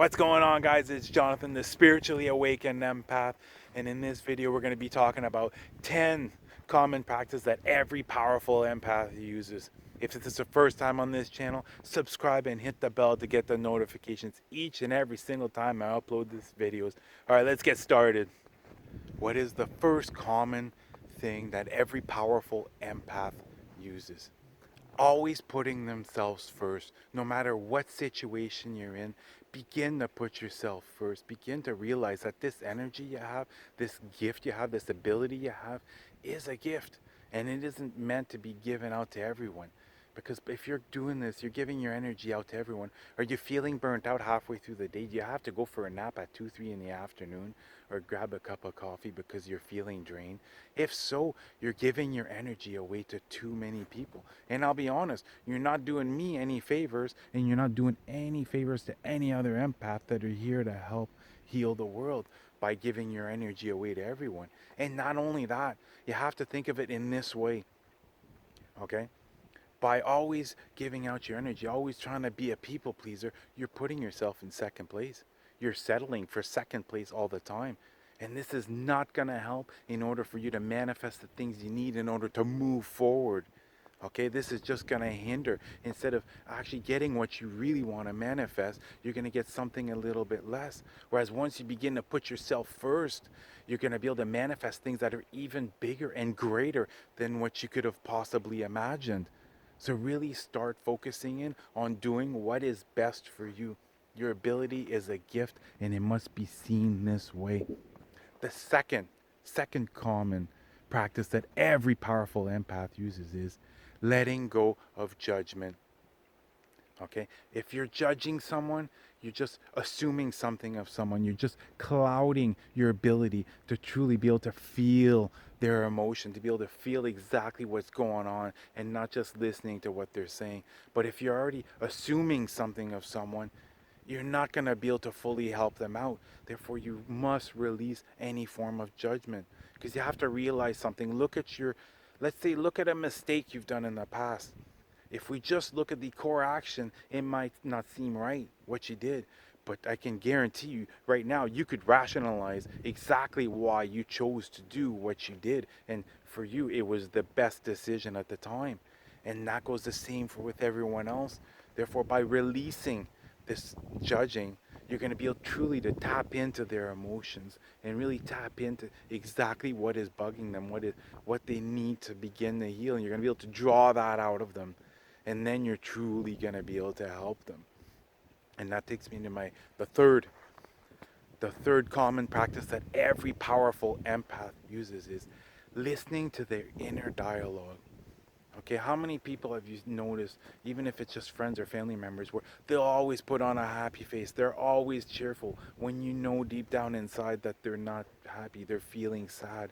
What's going on, guys? It's Jonathan, the spiritually awakened empath, and in this video we're going to be talking about 10 common practices that every powerful empath uses. If this is the first time on this channel, subscribe and hit the bell to get the notifications each and every single time I upload these videos. Alright, let's get started. What is the first common thing that every powerful empath uses? Always putting themselves first. No matter what situation you're in, begin to put yourself first. Begin to realize that this energy you have, this gift you have, this ability you have is a gift, and it isn't meant to be given out to everyone. Because if you're doing this, you're giving your energy out to everyone. Are you feeling burnt out halfway through the day? Do you have to go for a nap at 2, 3 in the afternoon, or grab a cup of coffee because you're feeling drained? If so, you're giving your energy away to too many people. And I'll be honest, you're not doing me any favors, and you're not doing any favors to any other empath that are here to help heal the world by giving your energy away to everyone. And not only that, you have to think of it in this way, okay? By always giving out your energy, always trying to be a people pleaser, you're putting yourself in second place. You're settling for second place all the time. And this is not going to help in order for you to manifest the things you need in order to move forward. Okay, this is just going to hinder. Instead of actually getting what you really want to manifest, you're going to get something a little bit less. Whereas once you begin to put yourself first, you're going to be able to manifest things that are even bigger and greater than what you could have possibly imagined. So really start focusing in on doing what is best for you. Your ability is a gift, and it must be seen this way. The second common practice that every powerful empath uses is letting go of judgment. Okay? If you're judging someone, you're just assuming something of someone. You're just clouding your ability to truly be able to feel their emotion, to be able to feel exactly what's going on and not just listening to what they're saying. But if you're already assuming something of someone, you're not going to be able to fully help them out. Therefore, you must release any form of judgment, because you have to realize something. Let's say, look at a mistake you've done in the past. If we just look at the core action, it might not seem right what you did. But I can guarantee you right now, you could rationalize exactly why you chose to do what you did. And for you, it was the best decision at the time. And that goes the same for with everyone else. Therefore, by releasing this judging, you're going to be able truly to tap into their emotions and really tap into exactly what is bugging them, what they need to begin to heal. And you're going to be able to draw that out of them. And then you're truly going to be able to help them. And that takes me to the third common practice that every powerful empath uses is listening to their inner dialogue. Okay, how many people have you noticed, even if it's just friends or family members, where they'll always put on a happy face, they're always cheerful, when you know deep down inside that they're not happy, they're feeling sad.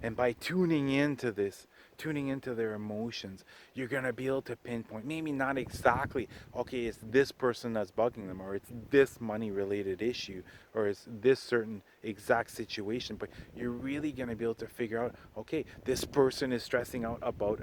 And by tuning into this, tuning into their emotions, you're going to be able to pinpoint, maybe not exactly, okay, it's this person that's bugging them, or it's this money related issue, or it's this certain exact situation, but you're really going to be able to figure out, okay, this person is stressing out about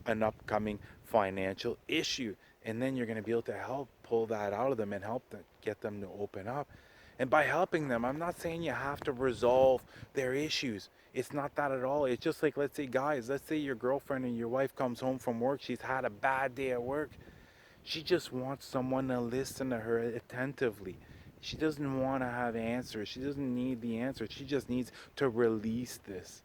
an upcoming financial issue. And then you're going to be able to help pull that out of them and help them, get them to open up. And by helping them, I'm not saying you have to resolve their issues. It's not that at all. It's just like, let's say, guys, let's say your girlfriend or your wife comes home from work. She's had a bad day at work. She just wants someone to listen to her attentively. She doesn't want to have answers. She doesn't need the answers. She just needs to release this.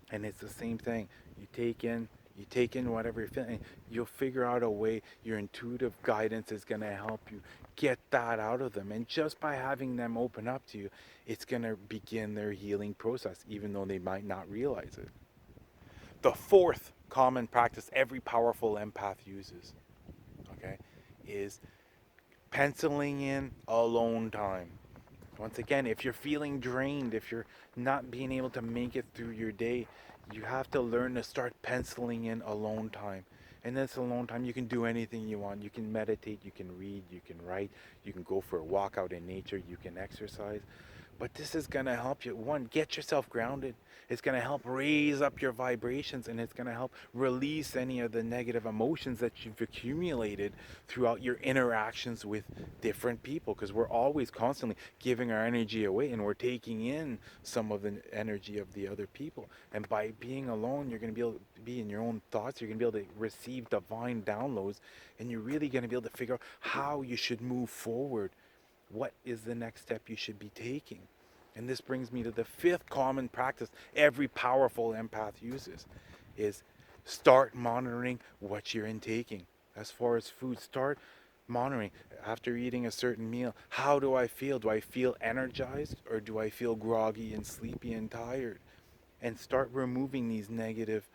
And it's the same thing. You take in whatever you're feeling. You'll figure out a way. Your intuitive guidance is going to help you get that out of them. And just by having them open up to you, it's going to begin their healing process, even though they might not realize it. The fourth common practice every powerful empath uses, okay, is penciling in alone time. Once again, if you're feeling drained, if you're not being able to make it through your day, you have to learn to start penciling in alone time. And this alone time, you can do anything you want. You can meditate, you can read, you can write, you can go for a walk out in nature, you can exercise. But this is going to help you, one, get yourself grounded. It's going to help raise up your vibrations, and it's going to help release any of the negative emotions that you've accumulated throughout your interactions with different people, because we're always constantly giving our energy away, and we're taking in some of the energy of the other people. And by being alone, you're going to be able to be in your own thoughts. You're going to be able to receive divine downloads, and you're really going to be able to figure out how you should move forward. What is the next step you should be taking? And this brings me to the fifth common practice every powerful empath uses is start monitoring what you're intaking. As far as food, start monitoring after eating a certain meal. How do I feel? Do I feel energized, or do I feel groggy and sleepy and tired? And start removing these negative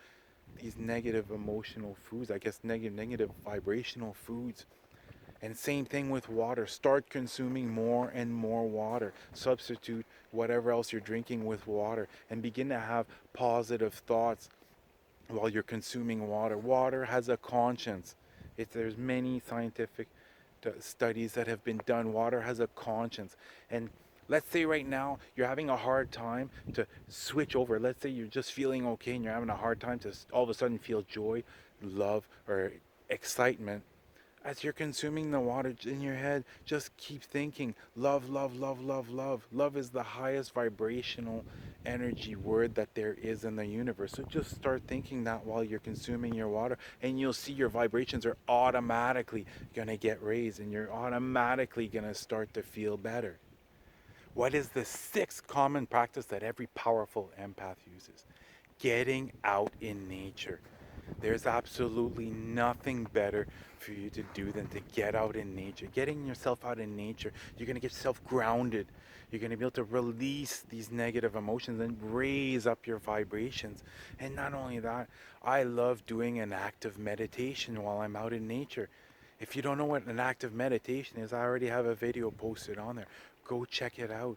emotional foods, I guess negative vibrational foods. And same thing with water. Start consuming more and more water. Substitute whatever else you're drinking with water, and begin to have positive thoughts while you're consuming water. Water has a conscience. There's many scientific studies that have been done. Water has a conscience. And let's say right now you're having a hard time to switch over. Let's say you're just feeling okay and you're having a hard time to all of a sudden feel joy, love, or excitement. As you're consuming the water in your head, just keep thinking love, love, love, love, love. Love is the highest vibrational energy word that there is in the universe. So just start thinking that while you're consuming your water, and you'll see your vibrations are automatically going to get raised, and you're automatically going to start to feel better. What is the sixth common practice that every powerful empath uses? Getting out in nature. There's absolutely nothing better for you to do than to get out in nature. Getting yourself out in nature, you're going to get yourself grounded. You're going to be able to release these negative emotions and raise up your vibrations. And not only that, I love doing an active meditation while I'm out in nature. If you don't know what an active meditation is, I already have a video posted on there. Go check it out.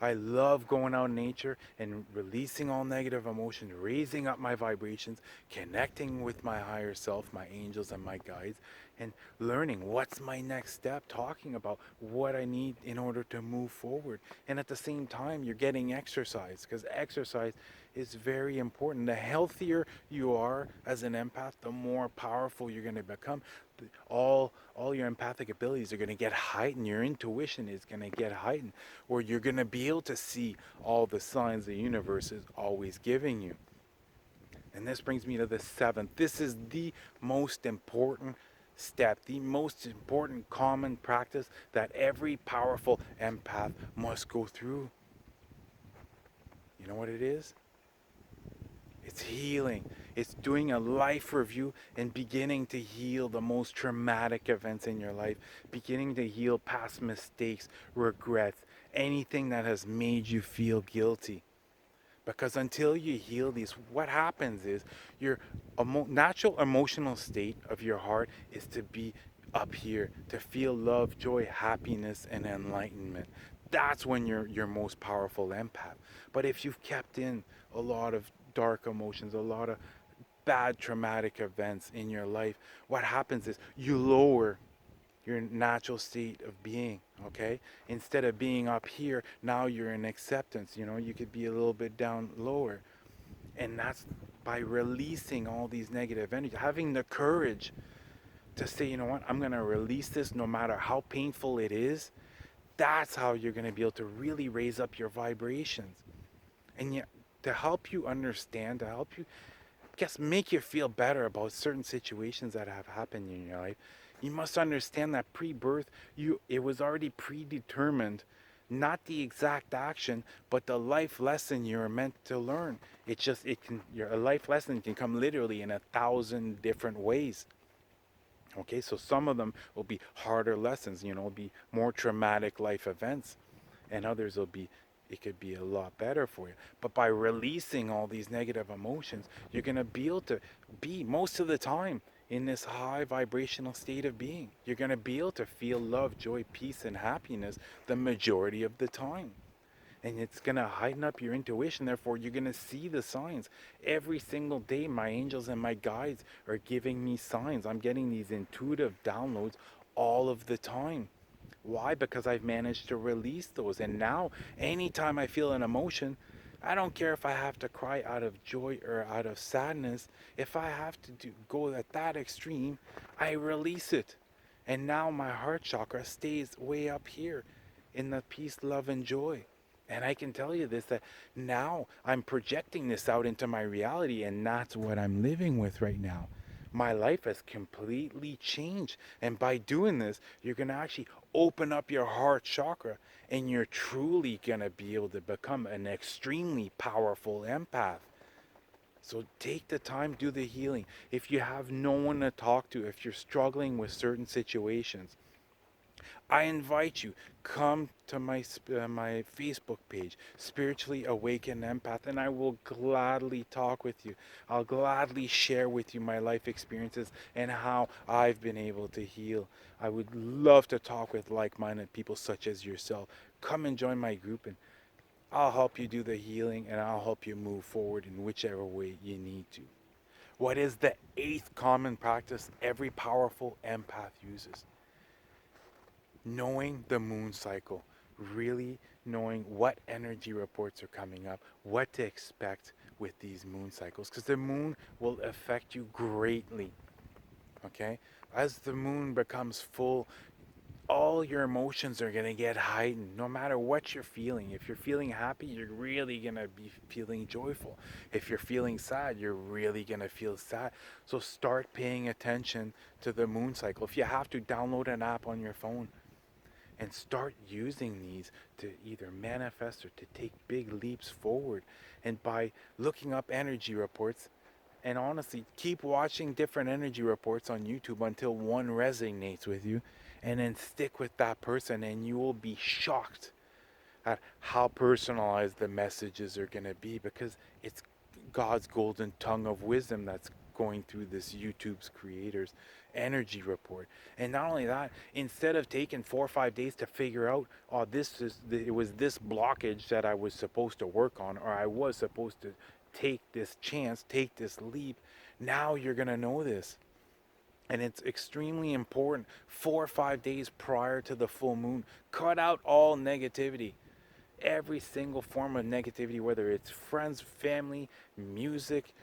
I love going out in nature and releasing all negative emotions, raising up my vibrations, connecting with my higher self, my angels and my guides, and learning what's my next step, talking about what I need in order to move forward. And at the same time, you're getting exercise, because exercise is very important. The healthier you are as an empath, the more powerful you're going to become. All your empathic abilities are going to get heightened. Your intuition is going to get heightened, or you're going to be able to see all the signs the universe is always giving you. And this brings me to the seventh. This is the most important step, the most important common practice that every powerful empath must go through. You know what it is? It's healing. It's doing a life review and beginning to heal the most traumatic events in your life, beginning to heal past mistakes, regrets, anything that has made you feel guilty. Because until you heal these, what happens is your natural emotional state of your heart is to be up here, to feel love, joy, happiness, and enlightenment. That's when you're your most powerful empath. But if you've kept in a lot of dark emotions, a lot of bad traumatic events in your life, what happens is you lower your natural state of being. Okay, instead of being up here, now you're in acceptance. You could be a little bit down lower, and that's by releasing all these negative energy, having the courage to say, you know what, I'm going to release this no matter how painful it is. That's how you're going to be able to really raise up your vibrations. And yet, to help you understand, to help you, I guess, make you feel better about certain situations that have happened in your life, you must understand that pre-birth, it was already predetermined, not the exact action, but the life lesson you're meant to learn. A life lesson can come literally in 1,000 different ways. Okay, so some of them will be harder lessons, be more traumatic life events, and others it could be a lot better for you. But by releasing all these negative emotions, you're going to be able to be most of the time in this high vibrational state of being. You're going to be able to feel love, joy, peace, and happiness the majority of the time. And it's going to heighten up your intuition. Therefore, you're going to see the signs. Every single day, my angels and my guides are giving me signs. I'm getting these intuitive downloads all of the time. Why? Because I've managed to release those. And now, anytime I feel an emotion, I don't care if I have to cry out of joy or out of sadness. If I have to go at that extreme, I release it. And now my heart chakra stays way up here in the peace, love, and joy. And I can tell you this, that now I'm projecting this out into my reality, and that's what I'm living with right now. My life has completely changed. And by doing this, you're going to actually open up your heart chakra, and you're truly going to be able to become an extremely powerful empath. So take the time, do the healing. If you have no one to talk to, if you're struggling with certain situations, I invite you, come to my Facebook page, Spiritually Awakened Empath, and I will gladly talk with you. I'll gladly share with you my life experiences and how I've been able to heal. I would love to talk with like-minded people such as yourself. Come and join my group, and I'll help you do the healing, and I'll help you move forward in whichever way you need to. What is the eighth common practice every powerful empath uses? Knowing the moon cycle, really knowing what energy reports are coming up, what to expect with these moon cycles, because the moon will affect you greatly. Okay, as the moon becomes full, all your emotions are going to get heightened no matter what you're feeling. If you're feeling happy, you're really going to be feeling joyful. If you're feeling sad, you're really going to feel sad. So start paying attention to the moon cycle. If you have to, download an app on your phone and start using these to either manifest or to take big leaps forward. And by looking up energy reports, and honestly, keep watching different energy reports on YouTube until one resonates with you, and then stick with that person, and you will be shocked at how personalized the messages are going to be, because it's God's golden tongue of wisdom that's going through this YouTube's creators energy report. And not only that, instead of taking 4 or 5 days to figure out, oh, it was this blockage that I was supposed to work on, or I was supposed to take this chance, take this leap, now you're going to know this. And it's extremely important 4 or 5 days prior to the full moon, cut out all negativity, every single form of negativity, whether it's friends, family, music,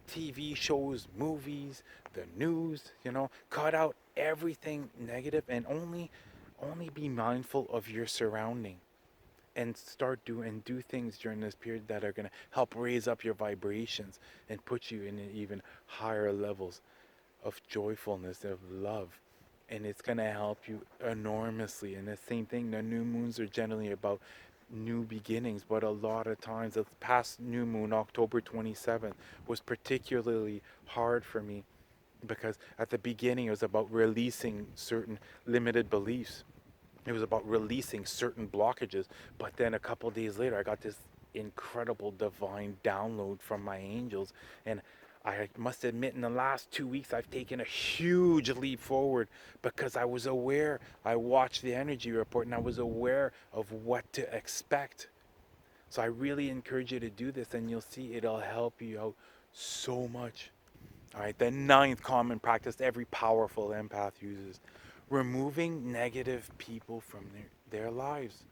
TV shows, movies, the news, cut out everything negative, and only be mindful of your surrounding, and do things during this period that are going to help raise up your vibrations and put you in even higher levels of joyfulness, of love. And it's going to help you enormously. And the same thing, the new moons are generally about new beginnings, but a lot of times the past new moon, October 27th, was particularly hard for me, because at the beginning it was about releasing certain limited beliefs. It was about releasing certain blockages. But then a couple of days later, I got this incredible divine download from my angels. And I must admit, in the last 2 weeks, I've taken a huge leap forward, because I was aware. I watched the energy report, and I was aware of what to expect. So I really encourage you to do this, and you'll see it'll help you out so much. All right, the ninth common practice every powerful empath uses: removing negative people from their lives.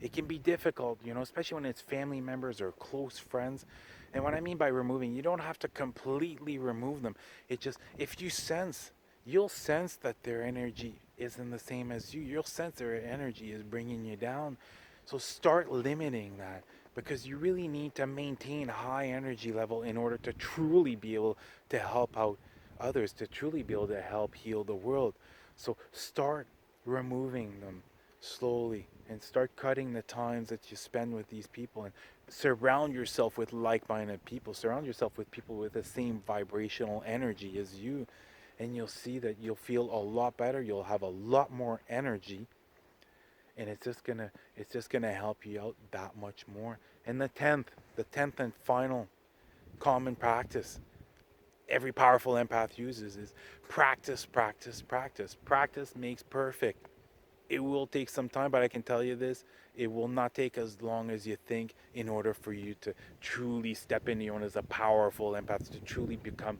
It can be difficult, especially when it's family members or close friends. And what I mean by removing, you don't have to completely remove them. It just, if you'll sense that their energy isn't the same as you. You'll sense their energy is bringing you down. So start limiting that, because you really need to maintain a high energy level in order to truly be able to help out others, to truly be able to help heal the world. So start removing them slowly, and start cutting the times that you spend with these people, and surround yourself with like-minded people. Surround yourself with people with the same vibrational energy as you, and you'll see that you'll feel a lot better. You'll have a lot more energy, and it's just gonna help you out that much more. And the tenth and final common practice every powerful empath uses is practice, practice, practice. Practice makes perfect. It will take some time, but I can tell you this: it will not take as long as you think in order for you to truly step into your own as a powerful empath, to truly become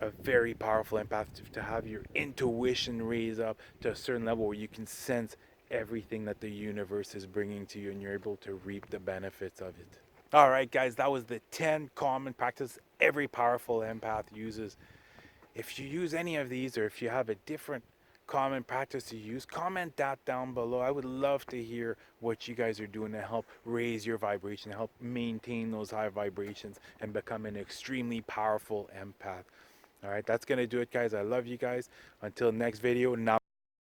a very powerful empath to have your intuition raise up to a certain level where you can sense everything that the universe is bringing to you and you're able to reap the benefits of it. All right, guys, that was the 10 common practices every powerful empath uses. If you use any of these, or if you have a different common practice you use, comment that down below. I would love to hear what you guys are doing to help raise your vibration, help maintain those high vibrations and become an extremely powerful empath. All right, that's going to do it, guys. I love you guys. Until next video. Now